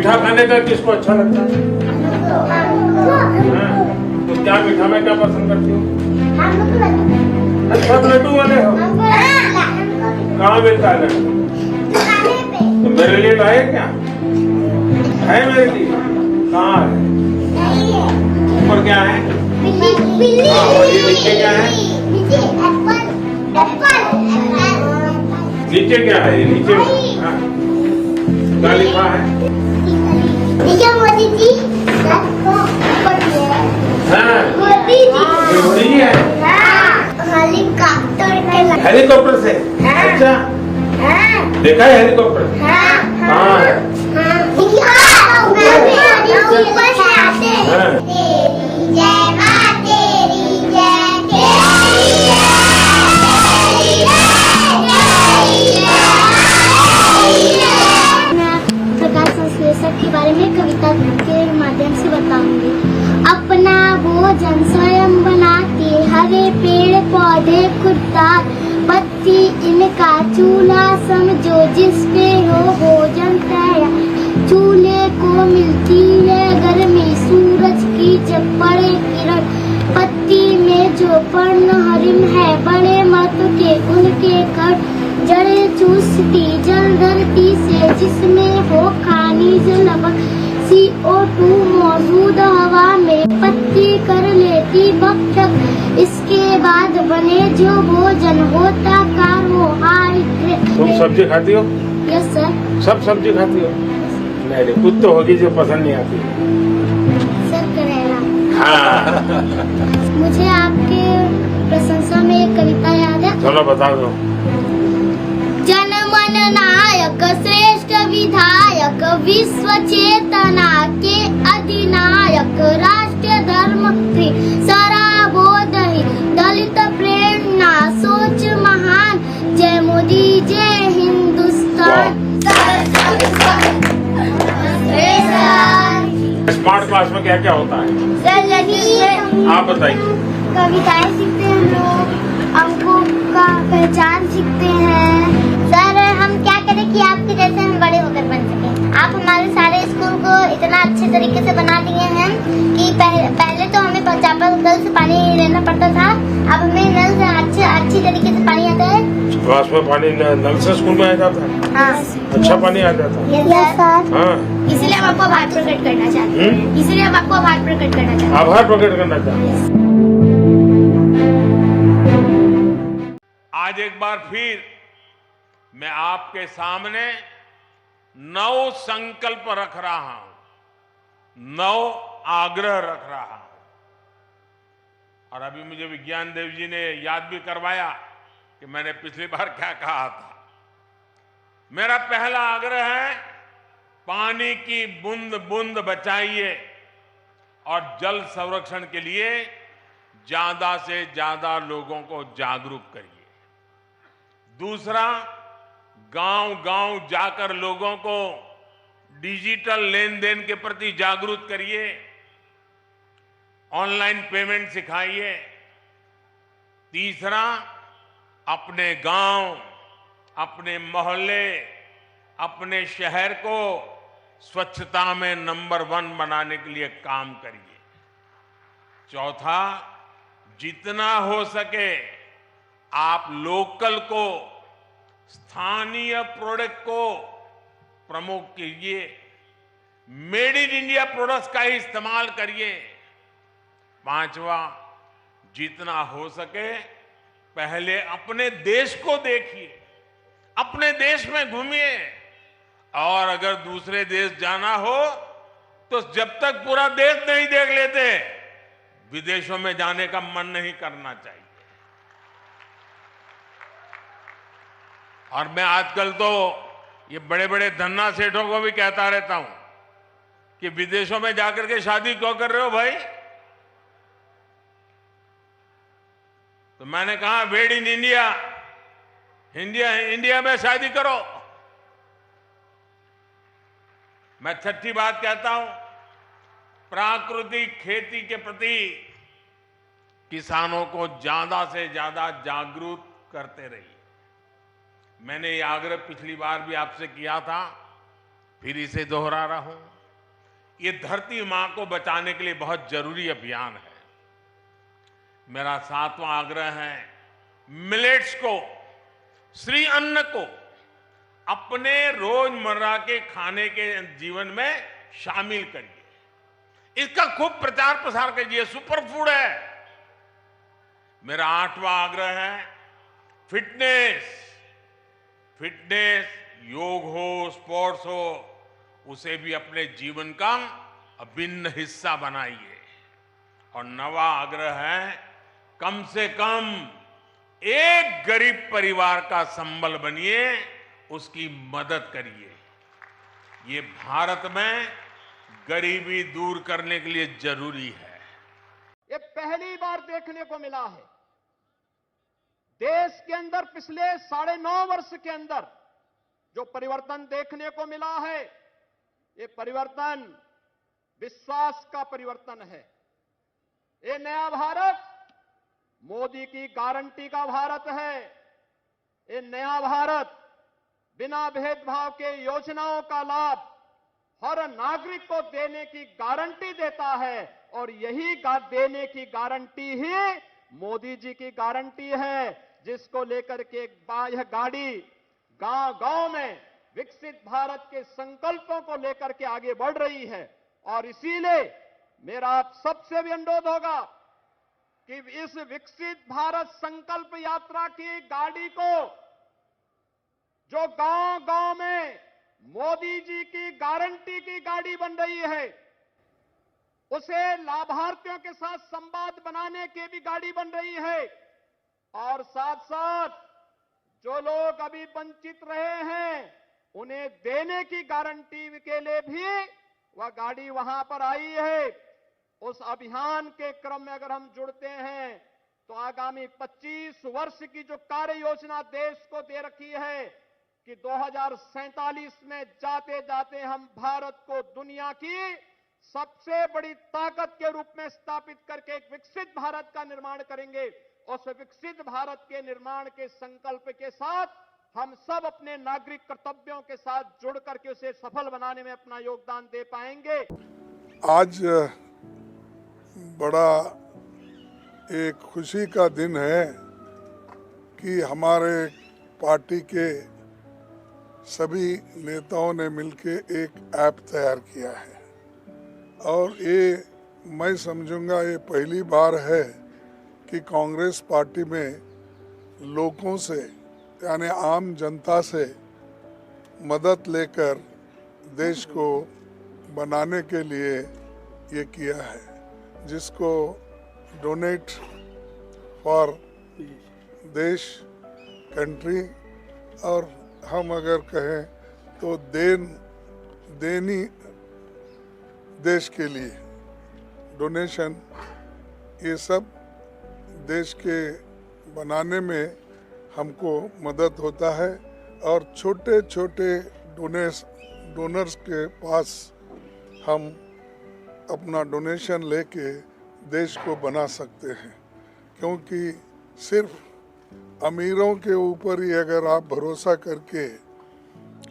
मीठा खाने का किसको अच्छा लगता है? हाँ, तो क्या मीठा में क्या पसंद करती हो? सब लड्डू वाले हो? कहाँ मिलता है लड्डू? तो मेरे लिए लाए क्या? है मेरे लिए? कहाँ है? ऊपर क्या है? हाँ, और ये नीचे क्या है? नीचे क्या है? ये नीचे हाँ, क्या लिखा है? मोदी जी हाँ, मोदी ये मोदी जी है। हेलीकॉप्टर हेलीकॉप्टर से? अच्छा, देखा है हेलीकॉप्टर? कहाँ है? प्रकाश संश्लेषक के बारे में कविता के माध्यम से बताऊंगी। अपना भोजन स्वयं बनाते, हरे पेड़ पौधे खुददार, पत्ती इनका चूल्हा समझो, जिस पे हो भोजन तैयार। चूल्हे को मिलती है गर्मी, सूरज की जब पड़े किरण, पत्ती में जो पर्ण हरिम है, बड़े महत्व के उनके कर, जड़े चूसती जल धरती से, जिसमें हो खनिज लवण, CO2 मौजूद हवा में, पत्ती कर लेती भक्षक, इसके बाद बने जो भोजन होता कार्बोहाइड्रेट। तुम सब्जी खाती हो? Yes sir. सब सब्जी खाती हो? नहीं, कुछ तो होगी जो पसंद नहीं आती। सर करेला। हाँ, मुझे आपके प्रशंसा में एक कविता याद है। चलो बता दो। जनमन नायक श्रेष्ठ विधायक, विश्व चेतना के अधिनायक, राष्ट्र धर्म सराबोधि, दलित प्रेरणा सोच महान, जय मोदी जय हिंदुस्तान। स्मार्ट क्लास में क्या क्या होता है? सर आप बताइए। कविताएं सीखते हैं हम लोग, अंकों का पहचान सीखते हैं। सर हम क्या करें कि आपके जैसे हम बड़े होकर बन सकें। आप हमारे सारे स्कूल को इतना अच्छे तरीके से बना दिए हैं कि पहले तो हमें चापाकल से पानी लेना पड़ता था, अब हमें नल से अच्छी तरीके से पानी आता है। क्लास में पानी नल से स्कूल में आ जाता है? हाँ। अच्छा पानी आ जाता है? Yes sir. हाँ, इसीलिए हम आपको आभार प्रकट करना चाहते हैं। इसीलिए हम आपको आभार प्रकट करना चाहते हैं। आभार प्रकट करना चाहते हैं। आज एक बार फिर मैं आपके सामने 9 संकल्प रख रहा हूं, 9 आग्रह रख रहा हूं। और अभी मुझे विज्ञान देव जी ने याद भी करवाया कि मैंने पिछली बार क्या कहा था। मेरा पहला आग्रह है, पानी की बूंद बूंद बचाइए और जल संरक्षण के लिए ज्यादा से ज्यादा लोगों को जागरूक करिए। दूसरा, गांव-गांव जाकर लोगों को डिजिटल लेन देन के प्रति जागरूक करिए, ऑनलाइन पेमेंट सिखाइए। तीसरा, अपने गांव, अपने मोहल्ले, अपने शहर को स्वच्छता में नंबर 1 बनाने के लिए काम करिए। चौथा, जितना हो सके आप लोकल को, स्थानीय प्रोडक्ट को प्रमोट कीजिए, मेड इन इंडिया प्रोडक्ट्स का ही इस्तेमाल करिए। पांचवा, जितना हो सके पहले अपने देश को देखिए, अपने देश में घूमिए, और अगर दूसरे देश जाना हो तो जब तक पूरा देश नहीं देख लेते, विदेशों में जाने का मन नहीं करना चाहिए। और मैं आजकल तो ये बड़े बड़े धन्ना सेठों को भी कहता रहता हूं कि विदेशों में जाकर के शादी क्यों कर रहे हो भाई? तो मैंने कहा, मेड इन इंडिया, इंडिया में शादी करो। मैं छठी बात कहता हूं, प्राकृतिक खेती के प्रति किसानों को ज्यादा से ज्यादा जागरूक करते रहिए। मैंने ये आग्रह पिछली बार भी आपसे किया था फिर इसे दोहरा रहा हूं, ये धरती मां को बचाने के लिए बहुत जरूरी अभियान है। मेरा 7वां आग्रह है, मिलेट्स को, श्री अन्न को अपने रोजमर्रा के खाने के जीवन में शामिल करिए। इसका खूब प्रचार प्रसार कीजिए, सुपर फूड है। मेरा 8वां आग्रह है, फिटनेस। योग हो, स्पोर्ट्स हो, उसे भी अपने जीवन का अभिन्न हिस्सा बनाइए। और 9वां आग्रह है, कम से कम एक गरीब परिवार का संबल बनिए, उसकी मदद करिए। ये भारत में गरीबी दूर करने के लिए जरूरी है। ये पहली बार देखने को मिला है देश के अंदर पिछले 9.5 वर्ष के अंदर जो परिवर्तन देखने को मिला है, ये परिवर्तन विश्वास का परिवर्तन है। ये नया भारत मोदी की गारंटी का भारत है। ये नया भारत बिना भेदभाव के योजनाओं का लाभ हर नागरिक को देने की गारंटी देता है, और यही देने की गारंटी ही मोदी जी की गारंटी है, जिसको लेकर के यह गाड़ी गांव-गांव में विकसित भारत के संकल्पों को लेकर के आगे बढ़ रही है। और इसीलिए मेरा आप सबसे भी अनुरोध होगा कि इस विकसित भारत संकल्प यात्रा की गाड़ी को, जो गांव-गांव में मोदी जी की गारंटी की गाड़ी बन रही है, उसे लाभार्थियों के साथ संवाद बनाने की भी गाड़ी बन रही है, और साथ साथ जो लोग अभी वंचित रहे हैं उन्हें देने की गारंटी के लिए भी वह गाड़ी वहां पर आई है। उस अभियान के क्रम में अगर हम जुड़ते हैं तो आगामी 25 वर्ष की जो कार्य योजना देश को दे रखी है कि 2047 में जाते जाते हम भारत को दुनिया की सबसे बड़ी ताकत के रूप में स्थापित करके एक विकसित भारत का निर्माण करेंगे। उस विकसित भारत के निर्माण के संकल्प के साथ हम सब अपने नागरिक कर्तव्यों के साथ जुड़ करके उसे सफल बनाने में अपना योगदान दे पाएंगे। आज बड़ा एक खुशी का दिन है कि हमारे पार्टी के सभी नेताओं ने मिलकर एक ऐप तैयार किया है, और ये मैं समझूंगा ये पहली बार है कि कांग्रेस पार्टी में लोगों से यानी आम जनता से मदद लेकर देश को बनाने के लिए ये किया है, जिसको डोनेट फॉर देश कंट्री, और हम अगर कहें तो देनी देश के लिए डोनेशन, ये सब देश के बनाने में हमको मदद होता है। और छोटे छोटे डोनर्स के पास हम अपना डोनेशन लेके देश को बना सकते हैं, क्योंकि सिर्फ अमीरों के ऊपर ही अगर आप भरोसा करके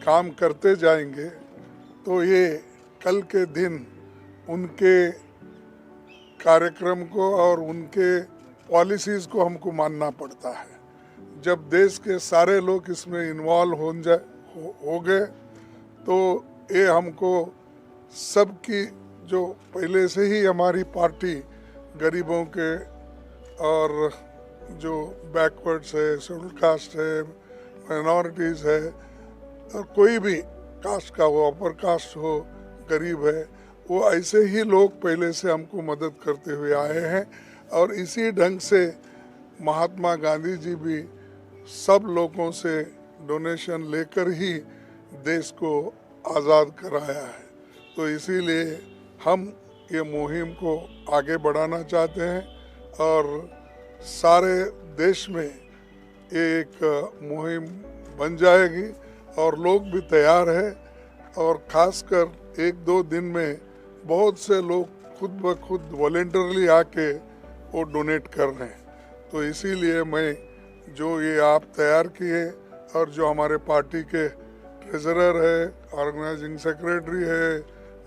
काम करते जाएंगे तो ये कल के दिन उनके कार्यक्रम को और उनके पॉलिसीज़ को हमको मानना पड़ता है। जब देश के सारे लोग इसमें इन्वॉल्व हो गए तो ये हमको सबकी, जो पहले से ही हमारी पार्टी गरीबों के और जो बैकवर्ड्स है, शेड्यूल कास्ट है, माइनॉरिटीज़ है, और कोई भी कास्ट का हो, अपर कास्ट हो, गरीब है, वो ऐसे ही लोग पहले से हमको मदद करते हुए आए हैं। और इसी ढंग से महात्मा गांधी जी भी सब लोगों से डोनेशन लेकर ही देश को आज़ाद कराया है। तो इसीलिए हम ये मुहिम को आगे बढ़ाना चाहते हैं, और सारे देश में एक मुहिम बन जाएगी, और लोग भी तैयार हैं, और खासकर 1-2 दिन में बहुत से लोग खुद ब खुद वॉलेंटरली आके वो डोनेट कर रहे हैं। तो इसीलिए मैं जो ये आप तैयार किए, और जो हमारे पार्टी के ट्रेजरर है ऑर्गेनाइजिंग सेक्रेटरी है,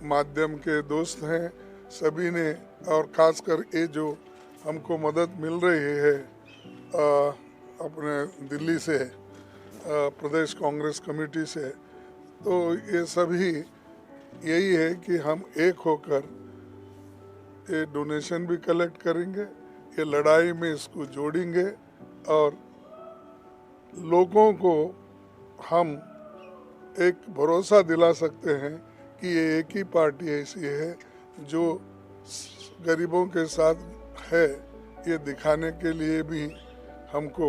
माध्यम के दोस्त हैं, सभी ने, और खासकर ये जो हमको मदद मिल रही है अपने दिल्ली से प्रदेश कांग्रेस कमेटी से, तो ये सभी यही है कि हम एक होकर ये डोनेशन भी कलेक्ट करेंगे, ये लड़ाई में इसको जोड़ेंगे और लोगों को हम एक भरोसा दिला सकते हैं कि ये एक ही पार्टी ऐसी है जो गरीबों के साथ है, ये दिखाने के लिए भी हमको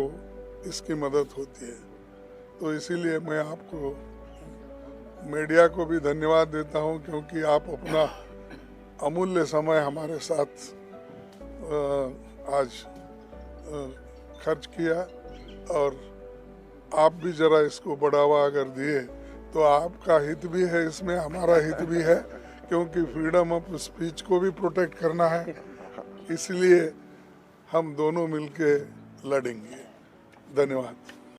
इसकी मदद होती है। तो इसीलिए मैं आपको, मीडिया को भी धन्यवाद देता हूं, क्योंकि आप अपना अमूल्य समय हमारे साथ आज खर्च किया, और आप भी जरा इसको बढ़ावा अगर दिए तो आपका हित भी है इसमें, हमारा हित भी है, क्योंकि फ्रीडम ऑफ स्पीच को भी प्रोटेक्ट करना है, इसलिए हम दोनों मिलके लड़ेंगे। धन्यवाद।